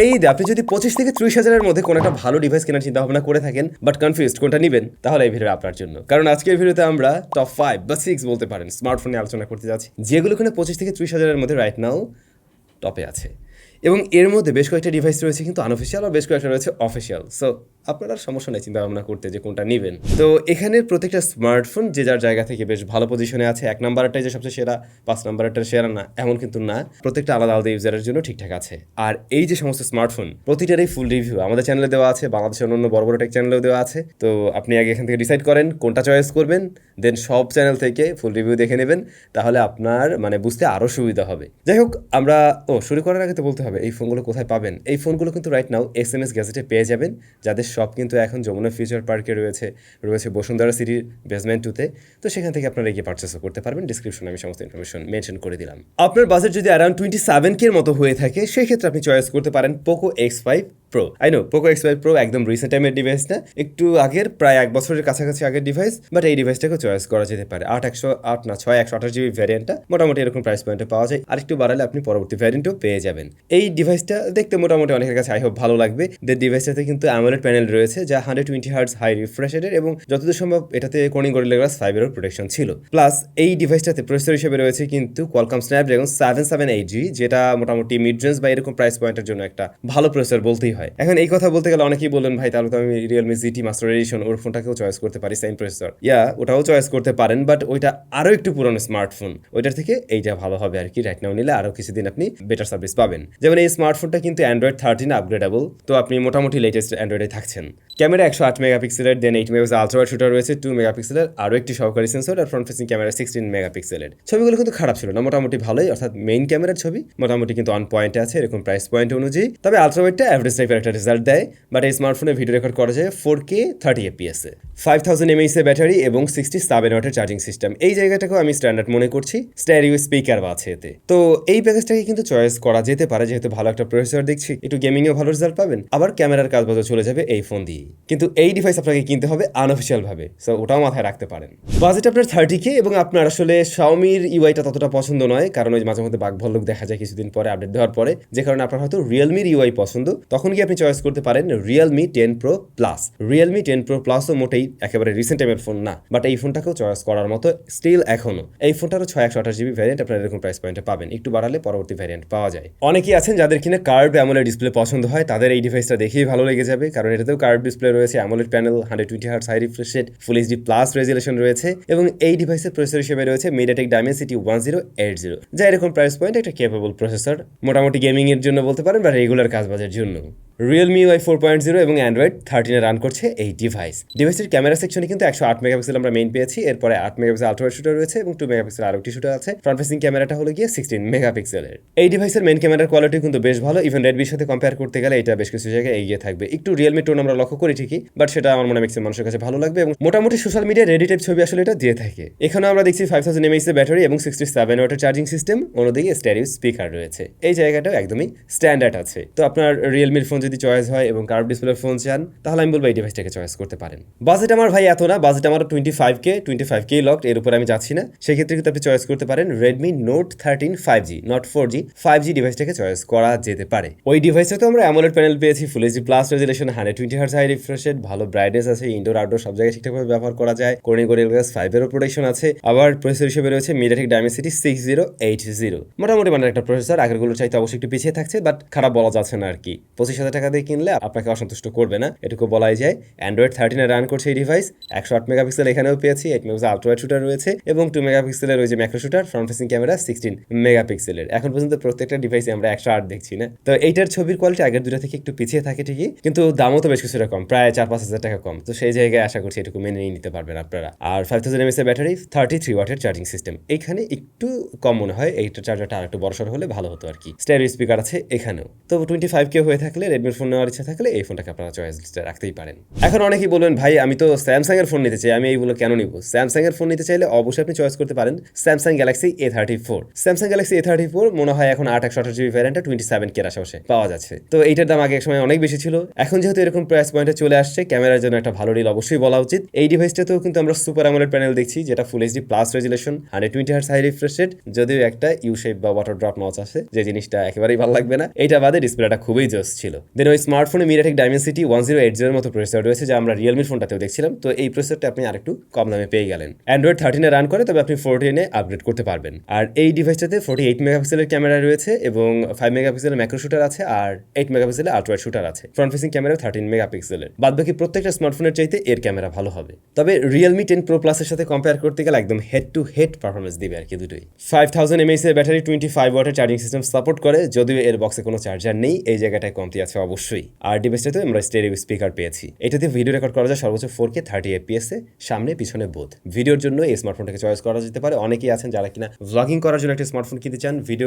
এই আপনি যদি 25 থেকে 30 হাজারের মধ্যে কোনো একটা ভালো ডিভাইস কেনার চিন্তা ভাবনা করে থাকেন বাট কনফিউজড কোনটা নেবেন, তাহলে এই ভিডিও আপনার জন্য। কারণ আজকের ভিডিওতে আমরা টপ 5 বা 6 বলতে পারেন স্মার্টফোন নিয়ে আলোচনা করতে যাচ্ছি, যেগুলো কিনা 25 থেকে 30 হাজারের মধ্যে রাইট নাও টপে আছে। এবং এর মধ্যে বেশ কয়েকটা ডিভাইস রয়েছে কিন্তু আনঅফিসিয়াল, আর বেশ কয়েকটা রয়েছে অফিসিয়াল। সো আপনার সমস্যা নেই চিন্তা ভাবনা করতে যে কোনটা নেবেন। তো এখানের প্রত্যেকটা স্মার্টফোন যে যার জায়গা থেকে বেশ ভালো পজিশনে আছে। 1 নাম্বারটাই যে সবচেয়ে সেরা, 5 নাম্বারটা সেরা না, এমন কিন্তু না। প্রত্যেকটা আলাদা আলাদা ইউজারের জন্য ঠিকঠাক আছে। আর এই যে সমস্ত স্মার্টফোন প্রতিটারই ফুল রিভিউ আমাদের চ্যানেলে দেওয়া আছে, বাংলাদেশের অন্য বড় বড় টেক চ্যানেলেও দেওয়া আছে। তো আপনি আগে এখান থেকে ডিসাইড করেন কোনটা চয়েস করবেন, দেন সব চ্যানেল থেকে ফুল রিভিউ দেখে নেবেন। তাহলে আপনার বুঝতে আরও সুবিধা হবে। যাই হোক, আমরা শুরু করার আগে তো বলতে হবে এই ফোনগুলো কোথায় পাবেন। এই ফোনগুলো কিন্তু রাইট নাও SMS গ্যাজেটে পেয়ে যাবেন, যাদের সব কিন্তু এখন যমুনা ফিউচার পার্কে রয়েছে বসুন্ধরা সিটির বেসমেন্ট 2-তে। তো সেখান থেকে আপনারা গিয়ে পারচেসও করতে পারবেন। ডিসক্রিপশনে আমি সমস্ত ইনফরমেশন মেনশন করে দিলাম। আপনার বাজেট যদি অ্যারাউন্ড 27K এর মতো হয়ে থাকে, সেই ক্ষেত্রে আপনি চয়েস করতে পারেন Poco X5 Pro। I know Poco X5 Pro একদম রিসেন্ট টাইমের ডিভাইস না, একটু আগের, প্রায় 1 বছরের কাছাকাছি আগের ডিভাইস। বাট এই ডিভাইসটাকে চয়েস করা যেতে পারে। 6128GB ভ্যারিয়েন্টটা মোটামুটি এরকম প্রাইস পয়েন্টে পাওয়া যায়। আর একটু বাড়ালে আপনি পরবর্তী ভ্যারিয়েন্টও পেয়ে যাবেন। এই ডিভাইসটা দেখতে মোটামুটি অনেকের কাছে আই হোপ ভালো লাগবে। ডিভাইসটাতে কিন্তু অ্যামোলেড প্যানেল রয়েছে, যা 120Hz হাই রিফ্রেশ রেটের, এবং যতদূর সম্ভব এটাতে কোর্নিং গরিলা গ্লাস 5 এরও প্রোটেকশন ছিল। প্লাস এই ডিভাইসটাতে প্রসেসর হিসেবে রয়েছে কিন্তু কোয়ালকম স্ন্যাপড্রাগন 778G, যেটা মোটামুটি মিড রেঞ্জ বা এরকম প্রাইস পয়েন্টের জন্য একটা ভালো প্রসেসর বলতেই হয়। এখন এই কথা বলতে গেলে অনেকেই বললেন, ভাই তাহলে তো আমি রিয়েলমি GT মাস্টার এডিশন ওর ফোনটাকেও চয়েস করতে পারি, সেম প্রসেসর। ওটাও চয়েস করতে পারেন, বাট ওইটা আরও একটু পুরনো স্মার্টফোন, ওইটার থেকে এইটা ভালো হবে আর কি। রাইট নাও নিলে আরও কিছুদিন আপনি বেটার সার্ভিস পাবেন। যেমন এই স্মার্টফোনটা কিন্তু অ্যান্ড্রয়েড 13 আপগ্রেডেবল, তো আপনি মোটামুটি লেটেস্ট অ্যান্ড্রয়েডে থাকছেন। ক্যামেরা 108 মেগাপিক্সেলের, দেন 8 মেগাপিক্সেল আলট্রা ওয়াইড শুটার রয়েছে 2 মেগাপিক্সেলের, আরও একটি সহকারী সেন্সর, আর ফ্রন্ট ফেসিং ক্যামেরা 16 মেগাপিক্সেলের। ছবিগুলো কিন্তু খারাপ ছিল না, মোটামুটি ভালোই, অর্থাৎ মেইন ক্যামেরার ছবি মোটামুটি কিন্তু অন পয়েন্টে আছে এরকম প্রাইস পয়েন্ট অনুযায়ী। তবে আলট্রা ওয়াইডটা অ্যাভারেজ টাইপের একটা রেজাল্ট দেয়। বাট এই স্মার্টফোনে ভিডিও রেকর্ড করা যায় 4K 30fps এ, 5000 mAh ব্যাটারি এবং 67 ওয়াটের চার্জিং সিস্টেম। এই জায়গাটাকেও আমি স্ট্যান্ডার্ড মনে করছি। স্টেরিও স্পিকার আছে এতে। তো এই প্যাকেজটাকে কিন্তু চয়েস করা যেতে পারে, যেহেতু ভালো একটা প্রসেসর দেখছি, একটু গেমিংয়েও ভালো রেজাল্ট পাবেন, আবার ক্যামেরার কাজ বাজও চলে যাবে এই ফোন দিয়ে। কিন্তু এই ডিভাইস আপনাকে কিনতে হবে আনঅফিসিয়াল ভাবে, সো ওটাও মাথায় রাখতে পারেন। বাজেট আপনার 30K, এবং আপনার আসলে শাওমির ইউআইটা ততটা পছন্দ নয়, কারণ ওই মাঝে মধ্যে বাঘ ভল্লুক দেখা যায় কিছুদিন পরে আপডেট দেওয়ার পরে, যে কারণে আপনার হয়তো রিয়েলমির ইউআই পছন্দ। তখন কি আপনি চয়েস করতে পারেন Realme 10 Pro Plus। Realme 10 Pro Plusও মোটেই একেবারে রিসেন্ট টাইমের ফোন না, বাট এই ফোনটাকেও চয়েস করার মতো স্টিল এখনো। এই ফোনটারও 6128GB ভ্যারিয়েন্ট আপনার এরকম প্রাইস পয়েন্টে পাবেন, একটু বাড়ালে পরবর্তী ভ্যারিয়েন্ট পাওয়া যায়। অনেকেই আছেন যাদের কিনা কার্ভ অ্যামোলেড ডিসপ্লে পছন্দ হয়, তাদের এই ডিভাইসটা দেখেই ভালো লেগে যাবে, কারণ এটাতেও কার্ভ ডিসপ্লে রয়েছে, AMOLED panel, 120Hz high refresh rate, full HD plus resolution রয়েছে, এবং এই ডিভাইসের প্রসেসর হিসেবে রয়েছে মিডিয়াটেক ডাইমেনসিটি 1080, যা এরকম প্রাইস পয়েন্ট একটা কেপেবল প্রসেসর, মোটামুটি গেমিং এর জন্য বলতে পারেন বা রেগুলার কাজবাজের জন্য। রিয়েলমি ইউআই 4.0 এবং অ্যান্ড্রয়েড 13 রান করছে এই ডিভাইসটির ক্যামেরা সেকশনে কিন্তু 108 মেগাপিক্সেল আমরা মেইন পেয়েছি, এরপরে 8 মেগাপিক্সেল আলট্রা ওয়াইড শুটার রয়েছে এবং 2 মেগাপিক্সেল আরও একটি শুটার আছে। ফ্রন্ট ফেসিং ক্যামেরাটা হলো গিয়ে 16 মেগাপিক্সেলের। এই ডিভাইসের মেইন ক্যামেরার কোয়ালিটি কিন্তু বেশ ভালো, ইভেন রেডমির সাথে কম্পেয়ার করতে গেলে এটা বেশ কিছু জায়গায় এগিয়ে থাকবে। একটু রিয়েলমি টোন আমরা লক্ষ্য করি ঠিকই, বাট সেটা আমার মনে হয় ম্যাক্সিমাম মানুষের কাছে ভালো লাগবে, এবং মোটামুটি সোশ্যাল মিডিয়া রেডি টাইপ ছবি আসলে এটা দিয়ে থাকে। এখানেও আমরা দেখছি 5000 mAh ব্যাটারি এবং 67 ওয়াটের চার্জিং সিস্টেম, অন্যদিকে স্টেরিও স্পিকার রয়েছে। এই জায়গাটাও একদমই স্ট্যান্ডার্ড আছে। তো আপনার রিয়েলমির ফোন যদি চয়েস হয় এবং কার্ভ ডিসপ্লের ফোন চান, তাহলে আমি বলবো এই ডিভাইসটাকে চয়েস করতে পারেন। বাজেট আমার ভাই এত না, বাজেট আমার 25K লকড, এর উপর আমি যাচ্ছি না। সেক্ষেত্রে কিন্তু আপনি চয়েস করতে পারেন Redmi Note 13 5G, not 4G, 5G ডিভাইসটাকে চয়েস করা যেতে পারে। ওই ডিভাইসে তো আমরা অ্যামোলেড প্যানেল পেয়েছি, full HD plus resolution, 120Hz high refresh rate, ভালো ব্রাইটনেস আছে, ইনডোর আউটডোর সব জায়গায় ঠিকঠাকভাবে ব্যবহার করা যায়, কোর্নিং গরিলা গ্লাস 5 এরও প্রোটেকশন আছে, আবার প্রসেসর হিসেবে রয়েছে মিডিয়াটেক ডাইমেনসিটি 6080, মোটামুটি মানে একটা প্রসেসর আগেরগুলোর চাইতে অবশ্যই একটু পিছিয়ে থাকছে, বাট খারাপ বলা যাচ্ছে না আর কি। 25,000 টাকা দিয়ে কিনলে আপনাকে অসন্তুষ্ট করবে না, এটুকু বলাই যায়। অ্যান্ড্রয়েড 13 রান করছে এই ডিভাইস, 108 মেগাপিক্সেল এখানেও পেয়েছি, 8 মেগাপিক্সেল আলট্রা ওয়াইড শুটার রয়েছে, এবং 2 মেগাপিক্সেলের ওই যে macro shooter, front facing camera 16 মেগাপিক্সেলের। এখন পর্যন্ত প্রত্যেকটা ডিভাইসে আমরা 108 দেখছি না। তো এইটার ছবির কোয়ালিটি আগের দুটো থেকে একটু পিছিয়ে থাকে ঠিকই, কিন্তু দামও তো বেশ কিছুটা কম, প্রায় 4-5 হাজার টাকা কম। তো সেই জায়গায় আশা করছি এটুকু মেনে নিতে পারবেন আপনারা। আর 5000 mAh ব্যাটারি, 33 ওয়াটের চার্জিং সিস্টেম, এইখানে একটু কম মনে হয়, এইটা চার্জারটা আর একটু বড়সড় হলে ভালো হতো আর কি। স্টেরিও স্পিকার আছে এখানেও। তো 25K হয়ে থাকলে রেডমি রেডমির ফোন নেওয়ার ইচ্ছা থাকলে এই ফোনটাকে আপনারা চয়েস লিস্টে রাখতেই পারেন। এখন অনেকেই বলবেন ভাই আমি তো স্যামসাং এর ফোন নিতে চাই, আমি এইগুলো কেন নিব? স্যামসাং এর ফোন নিতে চাইলে অবশ্যই আপনি চয়েস করতে পারেন Samsung Galaxy A34। Samsung Galaxy A34 মনে হয় এখন 8/128GB ভ্যারিয়েন্টে 27K এর আশেপাশে পাওয়া যাচ্ছে। তো এইটার দাম আগে এক সময় অনেক বেশি ছিল, এখন যেহেতু এরকম প্রাইস পয়েন্টে চলে আসছে, ক্যামেরার জন্য একটা ভালো ডিল অবশ্যই বলা উচিত। এই ডিভাইসটাতেও কিন্তু আমরা সুপার অ্যামোলেড প্যানেল দেখছি, যেটা full HD plus resolution, 120Hz high refresh rate, যদিও একটা ইউ শেপ বা ওয়াটার ড্রপ নচ আছে, যে জিনিসটা একেবারেই ভালো লাগবে না। এইটা বাদে ডিসপ্লেটা খুবই জোস ছিল। দেন ওই স্মার্টফোনে মিডিয়াটেক ডাইমেনসিটি 1080 এর মতো প্রসেসর রয়েছে, যা আমরা রিয়েলমির ফোনটাতেও দেখছিলাম। তো এই প্রসেসরটা আপনি আরেকটু কম দামে পেয়ে গেলেন। অ্যান্ড্রয়েড 13 রান করে, তবে আপনি 14 আপগ্রেড করতে পারবেন। আর এই ডিভাইসটাতে 48 মেগাপিক্সেলের ক্যামেরা রয়েছে এবং 5 মেগাপিক্সেলের ম্যাক্রো শুটার আছে আর 8 মেগাপিক্সেলের আল্ট্রা শুটার আছে। ফ্রন্ট ফেসিং ক্যামেরা 13 মেগাপিক্সেলের। বাদবাকি প্রত্যেকটা স্মার্টফোনের চাইতে এর ক্যামেরা ভালো হবে। তবে রিয়েলমি 10 প্রো প্লাসের সাথে কম্পেয়ার করতে গেলে একদম হেড টু হেড পারফরমেন্স দিবে আর কি দুটোই। 5000 mAh এর ব্যাটারি, 25 ওয়াটের চার্জিং সিস্টেম সাপোর্ট করে, যদিও এর বক্সে কোনো চার্জার নেই, এই জায়গাটায় কমতি আছে অবশ্যই। আর ডিভাইসটাতে আমরা স্টেরিও স্পিকার পেয়েছি। এটাতে ভিডিও রেকর্ড করা যায় সর্বোচ্চ 4K 30 fps এ, সামনে পিছনে বোথ। ভিডিওর জন্য এই স্মার্টফোনটাকে চয়েস করা যেতে পারে। অনেকেই আছেন যারা কিনা ভ্লগিং করার জন্য একটা স্মার্টফোন কিনতে চান,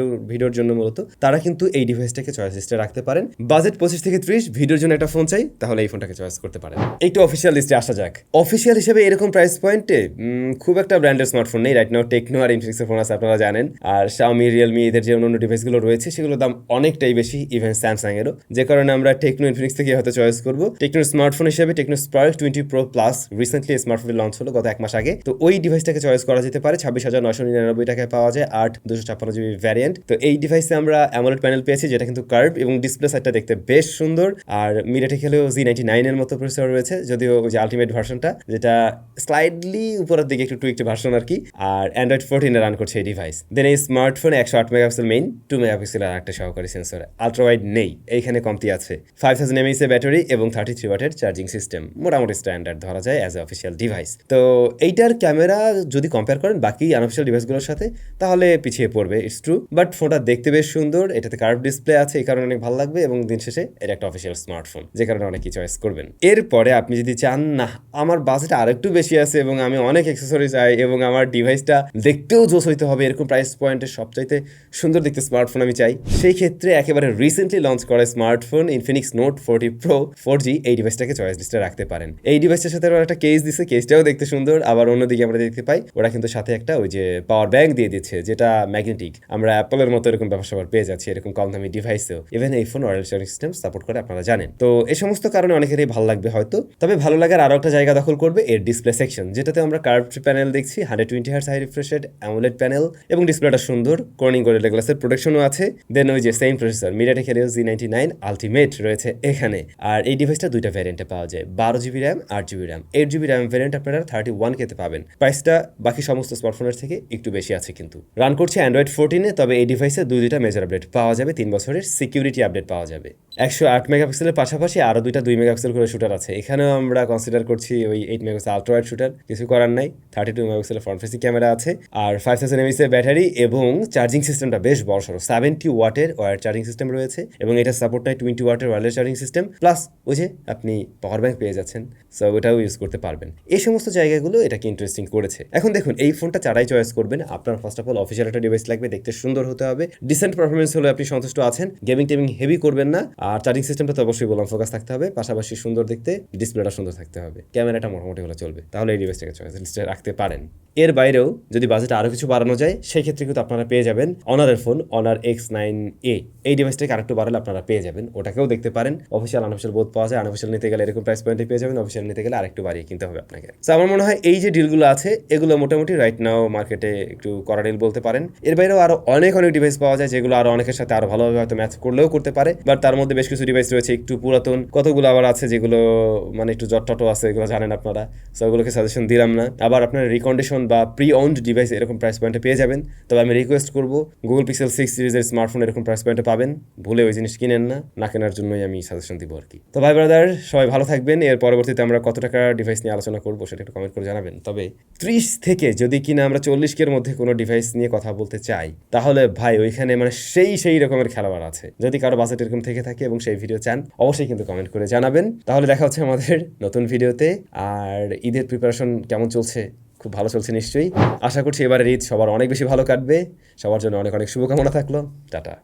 ভিডিওর জন্য মূলত, তারা কিন্তু এই ডিভাইসটাকে চয়েস লিস্টে রাখতে পারেন। বাজেট 25 থেকে 30, ভিডিওর জন্য একটা ফোন চাই, তাহলে এই ফোনটাকে চয়েস করতে পারেন। একটু অফিসিয়াল লিস্টে আসা যাক। অফিসিয়াল হিসেবে এরকম প্রাইস পয়েন্টে খুব একটা ব্র্যান্ডের স্মার্টফোন নেই রাইট নাও। টেকনো আর ইনফিনিক্সের ফোন আছে, আপনারা জানেন। আর শাওমি, রিয়েলমি, এদের যে অন্য ডিভাইসগুলো রয়েছে সেগুলোর দাম অনেকটাই বেশি, ইভেন স্যামসাং এরও, যে কারণে আমরা টেকনো, ইনফিনিক্স থেকে হয়তো চয়েস করবো। টেকনোর স্মার্টফোন হিসেবে Tecno Spark 20 pro plus recently smartphone launch হলো গত 1 মাস আগে। তো ওই ডিভাইসটাকে চয়েস করা যেতে পারে। 26,999 টাকায় পাওয়া যায় 8/256GB ভ্যারিয়েন্ট। তো এই ডিভাইসে আমরা অ্যামোলেড প্যানেল পেয়েছি, যেটা কিন্তু কার্ভ এবং ডিসপ্লে সাইডটা দেখতে বেশ সুন্দর। আর মিডিয়াটেক হলেও Z99 এর মতো প্রসেসর রয়েছে, যদিও ওই যে আলটিমেট ভার্সনটা, যেটা স্লাইডলি উপরের দিকে একটু টুইকড ভার্সন আর কি। আর অ্যান্ড্রয়েড 14 রান করছে এই ডিভাইস। দেন এই স্মার্টফোনে 108 মেগাপিক্সেল মেইন, 2 মেগাপিক্সেল আর একটা সহকারী সেন্সর। আলট্রা ওয়াইড নেই, এইখানে কমতি আছে। 5000 mAh ব্যাটারি এবং 33 ওয়াটের চার্জিং সিস্টেম, মোটামুটি স্ট্যান্ডার্ড ধরা যায় অ্যাজ এ অফিসিয়াল ডিভাইস। তো এইটার ক্যামেরা যদি কম্পেয়ার করেন বাকি আনঅফিসিয়াল ডিভাইসগুলোর সাথে, তাহলে পিছিয়ে পড়বে, ইটস ট্রু। বাট ফোনটা দেখতে বেশ সুন্দর, এটাতে কার্ভ ডিসপ্লে আছে, এই কারণে অনেক ভালো লাগবে। এবং দিন শেষে এটা একটা অফিসিয়াল স্মার্টফোন, যে কারণে অনেকেই চয়েস করবেন। এরপরে আপনি যদি চান না আমার বাজেট আরেকটু বেশি আছে এবং আমি অনেক অ্যাক্সেসরি চাই এবং আমার ডিভাইসটা দেখতেও জোস হইতে হবে, এরকম প্রাইস পয়েন্টের সবচাইতে সুন্দর দেখতে স্মার্টফোন আমি চাই, সেই ক্ষেত্রে একেবারে রিসেন্টলি লঞ্চ করা smartphone Infinix note 40 pro 4G এই ডিভাইসটাকে চয়েস লিস্টে রাখতে পারেন। এই ডিভাইসটার সাথে ওরা একটা কেস দিচ্ছে, কেসটাও দেখতে সুন্দর। আবার অন্যদিকে আমরা দেখতে পাই ওরা কিন্তু সাথে একটা ওই যে পাওয়ার ব্যাংক দিয়ে দিচ্ছে, যেটা ম্যাগনেটিক। আমরা অ্যাপলের মতো এরকম ব্যবসা পেয়ে যাচ্ছি এরকম কম দামি ডিভাইসেও। ইভেন এই phone wireless charging system support করে, আপনারা জানেন। তো এই সমস্ত কারণে অনেকেরই ভালো লাগবে হয়তো। তবে ভালো লাগার আরো একটা জায়গা দখল করবে এর ডিসপ্লে সেকশন, যেটাতে আমরা কার্ভড প্যানেল দেখছি, 120Hz high refresh rate AMOLED panel এবং ডিসপ্লেটা সুন্দর, কর্নিং গরিলা গ্লাসের প্রোটেকশনও আছে। দেন ওই যে same processor MediaTek Helio Z99 ultimate রয়েছে এখানে। আর এই ডিভাইসটা দুইটা ভ্যারিয়েন্টে পাওয়া যায়, 12GB RAM, 8GB RAM. 8GB RAM variant আপনারা 31K তে পাবেন। প্রাইসটা বাকি সমস্ত স্মার্টফোনের থেকে একটু বেশি আছে, কিন্তু রান করছে অ্যান্ড্রয়েড 14-এ। তবে এই ডিভাইসে দুইটা মেজর আপডেট পাওয়া যাবে, 3 বছরের সিকিউরিটি আপডেট পাওয়া যাবে। 108 মেগাপিক্সেলের পাশাপাশি আরো দুইটা 2 মেগাপিক্সেল করে শুটার আছে। এখানেও আমরা কনসিডার করছি ওই 8 মেগাপিক্সেল আল্ট্রা ওয়াইড শুটার, কিছু করার নাই। 32 মেগাপিক্সেলের ফ্রন্ট ফেসিং ক্যামেরা আছে আর 5000 mAh ব্যাটারি এবং চার্জিং সিস্টেমটা বেশ বড়সড়, 70 ওয়াটের ওয়্যার চার্জিং সিস্টেম রয়েছে এবং এটা সাপোর্ট নেয় 20 ওয়াটের ওয়্যারলেস চার্জিং সিস্টেম, প্লাস ওই যে আপনি পাওয়ার ব্যাংক পেয়ে যাচ্ছেন, সো ওটাও ইউজ করতে পারবেন। এই সমস্ত জায়গাগুলো এটাকে ইন্টারেস্টিং করেছে। এখন দেখুন, এই ফোনটা যারাই চয়েস করবেন, আপনার ফার্স্ট অফ অল অফিসিয়াল একটা ডিভাইস লাগবে, দেখতে সুন্দর হতে হবে, ডিসেন্ট পারফরমেন্স হলে আপনি সন্তুষ্ট আছেন, গেমিং টেমিং হেভি করবেন না, আর চার্জিং সিস্টেমটা তো অবশ্যই বললাম ফোকাস থাকতে হবে, পাশাপাশি সুন্দর দেখতে, ডিসপ্লেটা সুন্দর থাকতে হবে, ক্যামেরাটা মোটামুটি হলে চলবে, তাহলে এই ডিভাইসটাকে চয়েস লিস্টে রাখতে পারেন। এর বাইরেও যদি বাজেট আরও কিছু বাড়ানো যায়, সেই ক্ষেত্রে কিন্তু আপনারা পেয়ে যাবেন অনারের ফোন অনার X9A। এই ডিভাইসটাকে আরেকটু বাড়ালে আপনারা পেয়ে যাবেন, ওটাকেও দেখতে পারেন। অফিসিয়াল আনঅফিসিয়াল বোধ পাওয়া যায়, আনঅফিসিয়াল নিতে গেলে এরকম প্রাইস পয়েন্টে পেয়ে যাবেন, অফিসিয়াল নিতে গেলে আরেকটু বাড়িয়ে কিনতে হবে আপনাকে। তো আমার মনে হয় এই যে ডিলগুলো আছে, এগুলো মোটামুটি রাইট নাও মার্কেটে একটু কড়া ডিল বলতে পারেন। এর বাইরেও আরও অনেক ডিভাইস পাওয়া যায়, যেগুলো আরও অনেকের সাথে আরও ভালোভাবে হয়তো ম্যাচ করলেও করতে পারে, বাট তার মধ্যে বেশ কিছু ডিভাইস রয়েছে একটু পুরাতন, কতগুলো আবার আছে যেগুলো মানে একটু জটটটো আছে, এগুলো জানেন আপনারা, সো ওগুলোকে সাজেশন দিলাম না। আবার আপনার রিকন্ডিশন বা প্রি ওন্ড ডিভাইস এরকম প্রাইস পয়েন্টে পেয়ে যাবেন। তবে আমি রিকোয়েস্ট করবো, গুগল পিক্সেল 6 সিরিজের স্মার্টফোন এরকম প্রাইস পয়েন্টে পাবেন, ভুলে ওই জিনিস কিনেন না, না কেনার জন্যই আমি সাজেশন দিব আর কি। তো ভাই ব্রাদার, সবাই ভালো থাকবেন। এর পরবর্তীতে আমরা কত টাকা ডিভাইস নিয়ে আলোচনা করবো সেটা একটু কমেন্ট করে জানাবেন। তবে 30 থেকে যদি কিনা আমরা 40K এর মধ্যে কোনো ডিভাইস নিয়ে কথা বলতে চাই, তাহলে ভাই ওইখানে মানে সেই রকমের খেলোয়াড় আছে। যদি কারো বাজেট এরকম থেকে থাকে এবং সেই ভিডিও চান, অবশ্যই কিন্তু কমেন্ট করে জানাবেন। তাহলে দেখা হচ্ছে আমাদের নতুন ভিডিওতে। আর ঈদের প্রিপারেশন কেমন চলছে? খুব ভালো চলছে নিশ্চয়ই। আশা করছি এবারের ঈদ সবার অনেক বেশি ভালো কাটবে। সবার জন্য অনেক শুভকামনা থাকলো। টাটা।